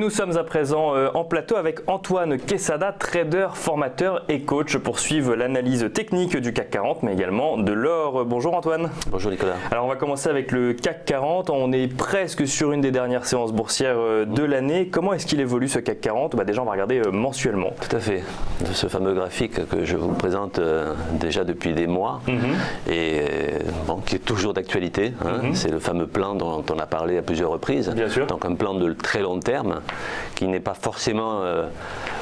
nous sommes à présent en plateau avec Antoine Quesada, trader, formateur et coach pour suivre l'analyse technique du CAC 40, mais également de l'or. Bonjour Antoine. Bonjour Nicolas. Alors on va commencer avec le CAC 40. On est presque sur une des dernières séances boursières de l'année. Comment est-ce qu'il évolue ce CAC 40 ? Déjà on va regarder mensuellement. Tout à fait. Ce fameux graphique que je vous présente déjà depuis des mois et qui est toujours d'actualité. C'est le fameux plan dont on a parlé à plusieurs reprises. Bien sûr. Donc un plan de très long terme qui n'est pas forcément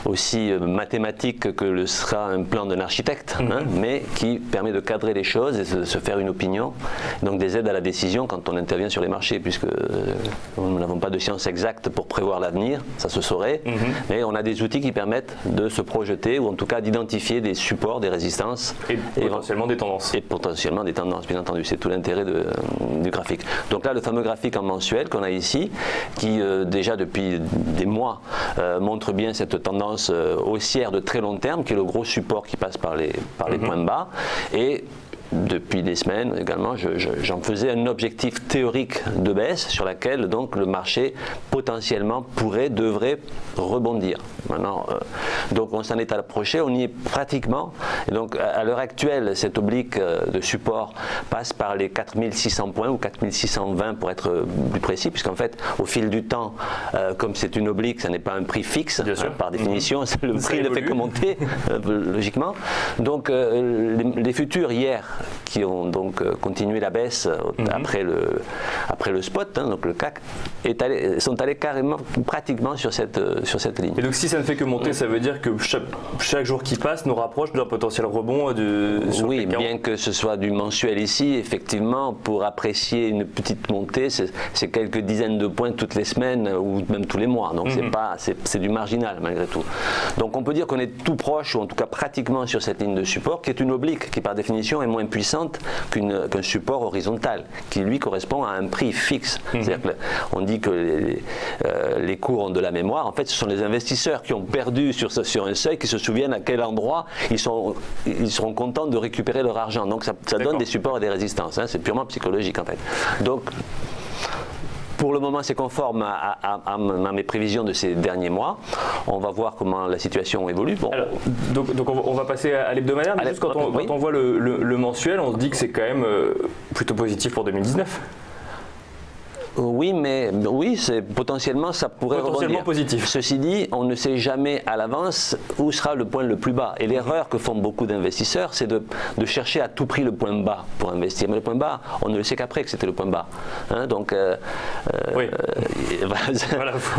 aussi mathématique que le sera un plan d'un architecte, mais qui permet de cadrer les choses et de se faire une opinion, donc des aides à la décision quand on intervient sur les marchés, puisque nous n'avons pas de science exacte pour prévoir l'avenir, ça se saurait, mais on a des outils qui permettent de se projeter, ou en tout cas d'identifier des supports, des résistances. Et potentiellement des tendances. Et potentiellement des tendances, bien entendu, c'est tout l'intérêt du graphique. Donc là, le fameux graphique en mensuel qu'on a ici, qui déjà depuis des mois montre bien cette tendance haussière de très long terme, qui est le gros support qui passe par les points bas. Et depuis des semaines également, j'en faisais un objectif théorique de baisse sur laquelle donc le marché potentiellement devrait rebondir. Maintenant, donc on s'en est approché, on y est pratiquement. Et donc à l'heure actuelle, cette oblique de support passe par les 4600 points ou 4620 pour être plus précis, puisqu'en fait, au fil du temps, comme c'est une oblique, ça n'est pas un prix fixe, par définition, le prix ne fait que monter, logiquement. Donc les futurs hier, qui ont donc continué la baisse après le spot, donc le CAC, sont allés carrément, pratiquement sur cette ligne. Et donc si ça ne fait que monter, ça veut dire que chaque jour qui passe nous rapproche d'un potentiel rebond sur oui, le CAC 40. Bien que ce soit du mensuel ici, effectivement, pour apprécier une petite montée, c'est quelques dizaines de points toutes les semaines ou même tous les mois, donc c'est du marginal malgré tout. Donc on peut dire qu'on est tout proche, ou en tout cas pratiquement sur cette ligne de support, qui est une oblique, qui par définition est moins puissante qu'un support horizontal, qui lui correspond à un prix fixe. C'est-à-dire qu'on dit que les cours ont de la mémoire. En fait, ce sont les investisseurs qui ont perdu sur un seuil, qui se souviennent à quel endroit ils seront contents de récupérer leur argent. Donc ça donne des supports et des résistances. C'est purement psychologique en fait. Donc pour le moment, c'est conforme à mes prévisions de ces derniers mois. On va voir comment la situation évolue. Bon. Alors, donc on va passer à l'hebdomadaire, mais juste quand on voit le mensuel, on se dit que c'est quand même plutôt positif pour 2019. Oui, mais potentiellement ça pourrait rebondir. Positif. Ceci dit, on ne sait jamais à l'avance où sera le point le plus bas. Et l'erreur que font beaucoup d'investisseurs, c'est de chercher à tout prix le point bas pour investir. Mais le point bas, on ne le sait qu'après que c'était le point bas. Donc,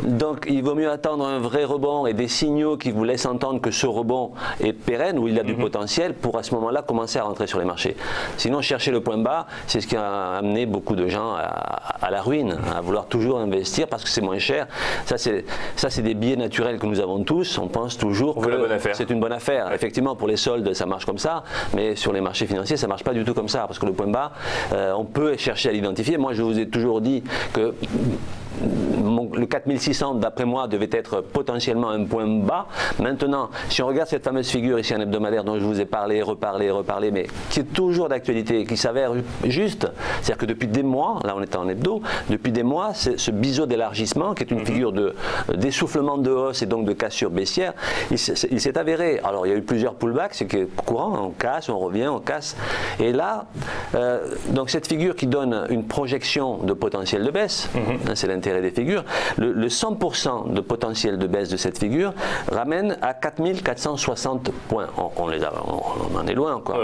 donc il vaut mieux attendre un vrai rebond et des signaux qui vous laissent entendre que ce rebond est pérenne, où il a du potentiel, pour à ce moment-là commencer à rentrer sur les marchés. Sinon, chercher le point bas, c'est ce qui a amené beaucoup de gens à la ruine, à vouloir toujours investir parce que c'est moins cher. Ça c'est des biais naturels que nous avons tous. On pense toujours que c'est une bonne affaire. Effectivement, pour les soldes, ça marche comme ça, mais sur les marchés financiers, ça ne marche pas du tout comme ça, parce que le point bas, on peut chercher à l'identifier. Moi, je vous ai toujours dit que le 4600 d'après moi devait être potentiellement un point bas. Maintenant, si on regarde cette fameuse figure ici en hebdomadaire dont je vous ai parlé, reparlé, mais qui est toujours d'actualité, qui s'avère juste, c'est-à-dire que depuis des mois, là on est en hebdo, depuis des mois, ce biseau d'élargissement, qui est une figure d'essoufflement de hausse et donc de cassure baissière, il s'est avéré. Alors il y a eu plusieurs pullbacks, c'est courant, on casse, on revient, on casse, et là, donc cette figure qui donne une projection de potentiel de baisse, c'est l'intérêt des figures, le 100% de potentiel de baisse de cette figure ramène à 4460 points. On en est loin encore.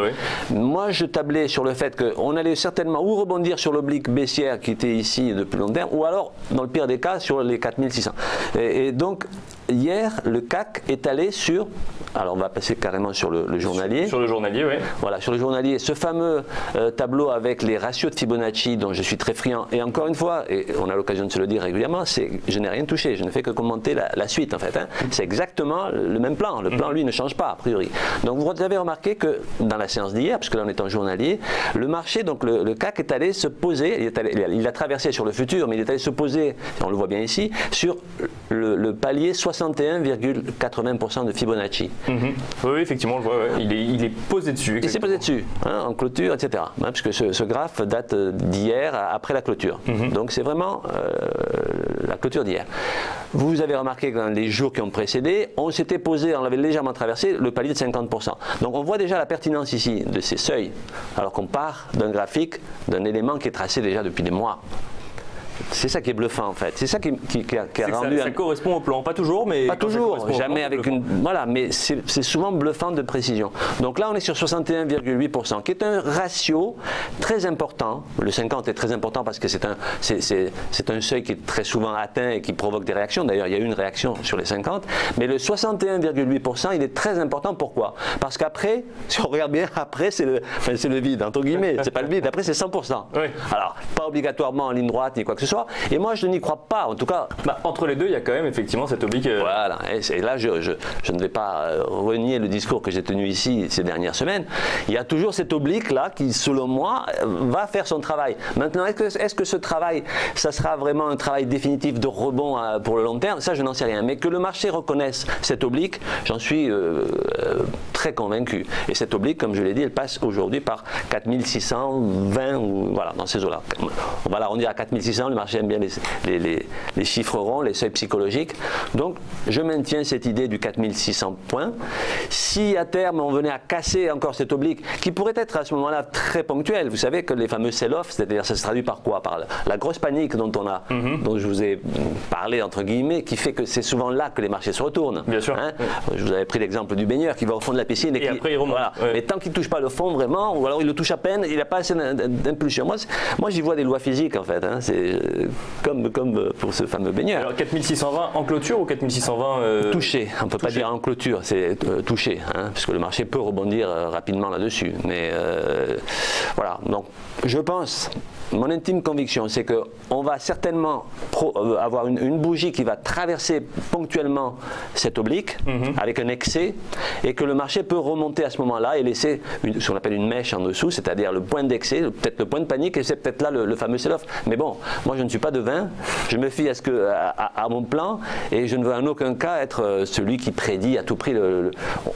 Moi, je tablais sur le fait qu'on allait certainement ou rebondir sur l'oblique baissière qui était ici depuis long terme, ou alors, dans le pire des cas, sur les 4600. Et donc, hier, le CAC est allé sur... Alors, on va passer carrément sur le journalier. Sur le journalier, oui. Voilà, sur le journalier. Ce fameux tableau avec les ratios de Fibonacci dont je suis très friand. Et encore une fois, et on a l'occasion de se le dire régulièrement, je n'ai rien touché. Je ne fais que commenter la suite, en fait. C'est exactement le même plan. Le plan, lui, ne change pas, a priori. Donc, vous avez remarqué que dans la séance d'hier, puisque là, on est en journalier, le marché, donc le CAC est allé se poser, il a traversé sur le futur, mais il est allé se poser, on le voit bien ici, sur le palier 60 61,80% de Fibonacci. Oui, effectivement, on le voit, ouais. Il est posé dessus. Il s'est posé dessus, hein, en clôture, etc. Hein, puisque ce graphe date d'hier, après la clôture. Donc c'est vraiment la clôture d'hier. Vous avez remarqué que dans les jours qui ont précédé, on s'était posé, on avait légèrement traversé le palier de 50%. Donc on voit déjà la pertinence ici de ces seuils, alors qu'on part d'un graphique, d'un élément qui est tracé déjà depuis des mois. C'est ça qui est bluffant en fait. C'est ça qui a rendu. Ça correspond au plan, pas toujours, mais. Pas toujours, jamais avec une. Voilà, mais c'est souvent bluffant de précision. Donc là, on est sur 61,8%, qui est un ratio très important. Le 50 est très important parce que c'est un seuil qui est très souvent atteint et qui provoque des réactions. D'ailleurs, il y a eu une réaction sur les 50. Mais le 61,8%, il est très important. Pourquoi? Parce qu'après, si on regarde bien, après, c'est le vide, entre guillemets. C'est pas le vide, après, c'est 100%. Oui. Alors, pas obligatoirement en ligne droite ni quoi que ce soit. Et moi, je n'y crois pas. En tout cas, entre les deux, il y a quand même effectivement cette oblique. Voilà. Et là, je ne vais pas renier le discours que j'ai tenu ici ces dernières semaines. Il y a toujours cette oblique là qui, selon moi, va faire son travail. Maintenant, est-ce que ce travail, ça sera vraiment un travail définitif de rebond pour le long terme? Ça, je n'en sais rien. Mais que le marché reconnaisse cette oblique, j'en suis très convaincu. Et cette oblique, comme je l'ai dit, elle passe aujourd'hui par 4620 ou voilà, dans ces eaux-là. On va l'arrondir à 4600. Le marché aime bien les chiffres ronds, les seuils psychologiques. Donc, je maintiens cette idée du 4600 points. Si à terme, on venait à casser encore cette oblique, qui pourrait être à ce moment-là très ponctuelle, vous savez que les fameux sell-off, c'est-à-dire ça se traduit par quoi? Par la grosse panique dont je vous ai parlé, entre guillemets, qui fait que c'est souvent là que les marchés se retournent. Bien sûr. Hein? Je vous avais pris l'exemple du baigneur qui va au fond de la piscine et après il remonte. Voilà. Ouais. Mais tant qu'il ne touche pas le fond vraiment, ou alors il le touche à peine, il n'a pas assez d'impulsion. Moi j'y vois des lois physiques en fait. Hein. C'est comme pour ce fameux baigneur. Alors 4620 en clôture ou 4620 touché, on ne peut pas dire en clôture, c'est touché, hein, puisque le marché peut rebondir rapidement là-dessus. Mais voilà, donc je pense, mon intime conviction, c'est qu'on va certainement avoir une bougie qui va traverser ponctuellement cette oblique avec un excès et que le marché peut remonter à ce moment-là et laisser ce qu'on appelle une mèche en dessous, c'est-à-dire le point d'excès, peut-être le point de panique et c'est peut-être là le fameux sell-off. Mais bon, moi je ne suis pas devin, je me fie à mon plan et je ne veux en aucun cas être celui qui prédit à tout prix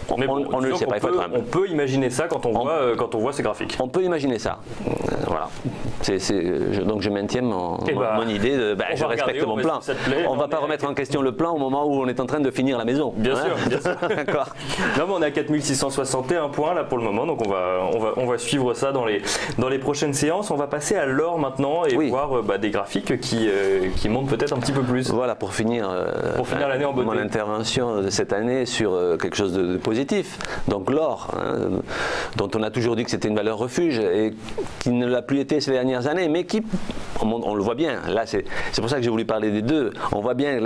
on ne le sait pas. On peut imaginer ça quand on voit ces graphiques. On peut imaginer ça. Voilà. Donc je maintiens mon idée de je respecte mon plan. On ne va pas remettre en question le plan au moment où on est en train de finir la maison. Bien sûr, bien sûr. D'accord. Non, mais on est à 4661 points là pour le moment, donc on va suivre ça dans les prochaines séances. On va passer à l'or maintenant et voir des graphiques qui montent peut-être un petit peu plus. Voilà, pour finir l'année en beauté. Mon intervention de cette année sur quelque chose de positif. Donc l'or, dont on a toujours dit que c'était une valeur refuge et qui ne l'a plus été ces dernières années, mais qui, on le voit bien, là c'est pour ça que j'ai voulu parler des deux, on voit bien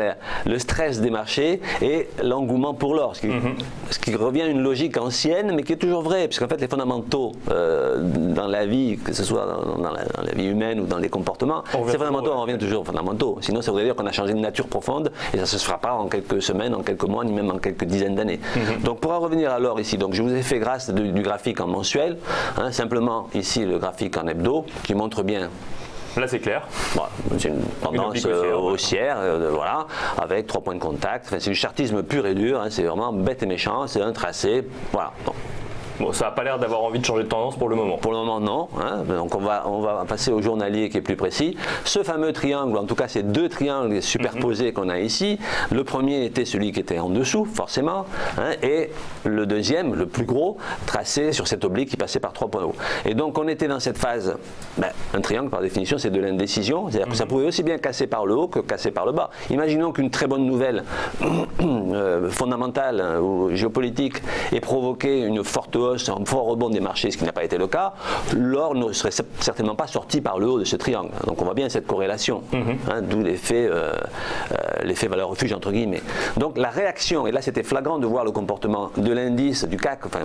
le stress des marchés et l'engouement pour l'or, ce qui revient à une logique ancienne, mais qui est toujours vraie, puisqu'en fait les fondamentaux dans la vie, que ce soit dans la vie humaine ou dans les comportements, ces fondamentaux, on revient toujours aux fondamentaux, sinon ça voudrait dire qu'on a changé de nature profonde, et ça ne se fera pas en quelques semaines, en quelques mois, ni même en quelques dizaines d'années. Donc pour en revenir à l'or ici, donc je vous ai fait grâce du graphique en mensuel, simplement ici le graphique en hebdo, qui montre bien. Là c'est clair. Voilà, c'est une tendance haussière, voilà, avec 3 points de contact. Enfin, c'est du chartisme pur et dur, c'est vraiment bête et méchant, c'est un tracé. Voilà. Bon, ça n'a pas l'air d'avoir envie de changer de tendance pour le moment. Pour le moment, non. Donc on va passer au journalier qui est plus précis. Ce fameux triangle, en tout cas ces deux triangles superposés qu'on a ici, le premier était celui qui était en dessous, forcément, et le deuxième, le plus gros, tracé sur cette oblique qui passait par 3 points hauts. Et donc on était dans cette phase, un triangle par définition c'est de l'indécision, c'est-à-dire que ça pouvait aussi bien casser par le haut que casser par le bas. Imaginons qu'une très bonne nouvelle fondamentale ou géopolitique ait provoqué une forte un fort rebond des marchés, ce qui n'a pas été le cas, l'or ne serait certainement pas sorti par le haut de ce triangle. Donc on voit bien cette corrélation, d'où l'effet valeur refuge entre guillemets. Donc la réaction, et là c'était flagrant de voir le comportement de l'indice, du CAC, enfin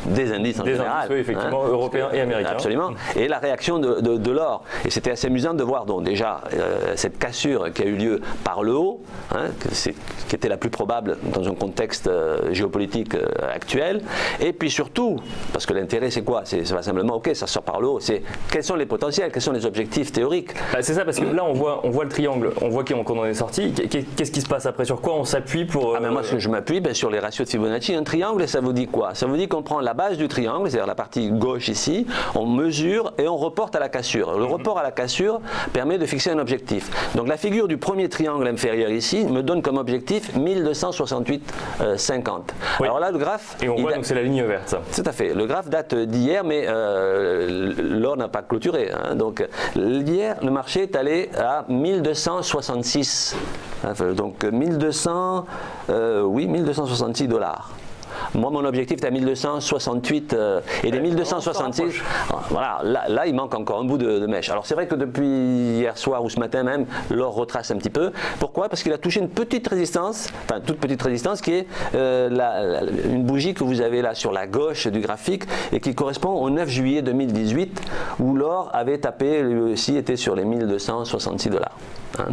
des indices en général. Indices, oui, effectivement, européens et américains. Absolument. Et la réaction de l'or. Et c'était assez amusant de voir donc déjà cette cassure qui a eu lieu par le haut, qui était la plus probable dans un contexte géopolitique actuel. Et puis surtout, parce que l'intérêt c'est quoi? C'est pas simplement ok, ça sort par le haut, c'est quels sont les potentiels, quels sont les objectifs théoriques. Bah, c'est ça, parce que là on voit le triangle, on voit qu'on en est sorti. Qu'est-ce qui se passe après? Sur quoi on s'appuie pour... Ah ben moi je m'appuie sur les ratios de Fibonacci. Un triangle, ça vous dit quoi? Ça vous dit qu'on prend la base du triangle, c'est-à-dire la partie gauche ici, on mesure et on reporte à la cassure. Le report à la cassure permet de fixer un objectif. Donc la figure du premier triangle inférieur ici me donne comme objectif 1268,50. Oui. Alors là le graphe... Et on voit donc c'est la ligne verte. Tout à fait. Le graphe date d'hier, mais l'or n'a pas clôturé. Hein. Donc hier, le marché est allé à 1266. Donc 1266 $. Moi, mon objectif est à 1268 et les 1266, voilà, là, il manque encore un bout de mèche. Alors, c'est vrai que depuis hier soir ou ce matin même, l'or retrace un petit peu. Pourquoi? Parce qu'il a touché une petite résistance, enfin, toute petite résistance qui est une bougie que vous avez là sur la gauche du graphique et qui correspond au 9 juillet 2018 où l'or avait tapé, lui aussi, était sur les 1266 $. Hein.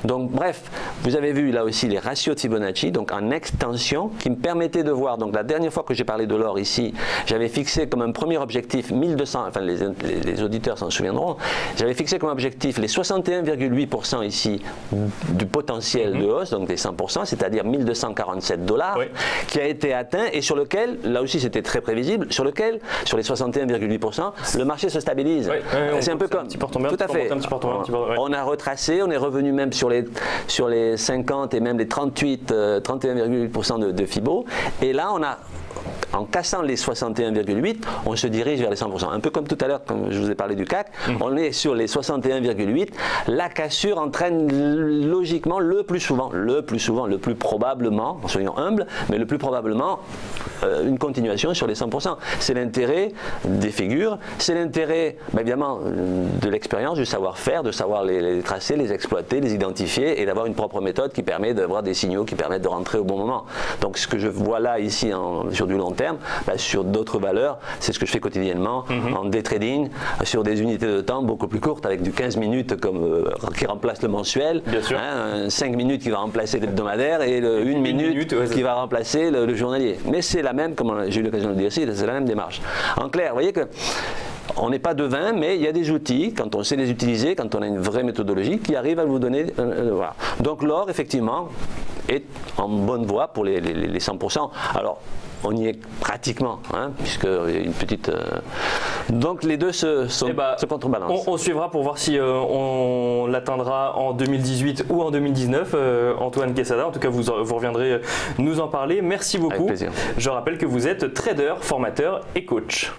Donc, bref, vous avez vu là aussi les ratios de Fibonacci, donc en extension, qui me permettaient de voir. Donc, la dernière fois que j'ai parlé de l'or ici, j'avais fixé comme un premier objectif 1200, enfin les auditeurs s'en souviendront, j'avais fixé comme objectif les 61,8% ici du potentiel de hausse, donc des 100%, c'est-à-dire 1247 $, oui, qui a été atteint et sur lequel, là aussi c'était très prévisible, sur lequel, sur les 61,8%, le marché se stabilise. Oui, c'est un peu comme... Tout à fait. On a retracé, on est revenu même sur les 50 et même les 31,8% de Fibo, et là on a, en cassant les 61,8, on se dirige vers les 100%. Un peu comme tout à l'heure, quand je vous ai parlé du CAC, on est sur les 61,8. La cassure entraîne logiquement, le plus probablement, soyons humbles, mais le plus probablement, une continuation sur les 100%. C'est l'intérêt des figures, c'est l'intérêt, évidemment, de l'expérience, du savoir-faire, de savoir les tracer, les exploiter, les identifier et d'avoir une propre méthode qui permet d'avoir des signaux qui permettent de rentrer au bon moment. Donc ce que je vois là, ici, sur du long terme, sur d'autres valeurs, c'est ce que je fais quotidiennement en day trading, sur des unités de temps beaucoup plus courtes, avec du 15 minutes qui remplace le mensuel, 5 minutes qui va remplacer l'hebdomadaire et une minute qui va remplacer le journalier. Mais c'est la même, comme j'ai eu l'occasion de le dire ici, c'est la même démarche. En clair, vous voyez que on n'est pas devin, mais il y a des outils, quand on sait les utiliser, quand on a une vraie méthodologie, qui arrivent à vous donner... voilà. Donc l'or, effectivement, est en bonne voie pour les 100%. Alors, on y est pratiquement, puisqu'il y a une petite... Donc les deux se contrebalancent. On suivra pour voir si on l'atteindra en 2018 ou en 2019. Antoine Quesada, en tout cas vous reviendrez nous en parler. Merci beaucoup. Avec plaisir. Je rappelle que vous êtes trader, formateur et coach.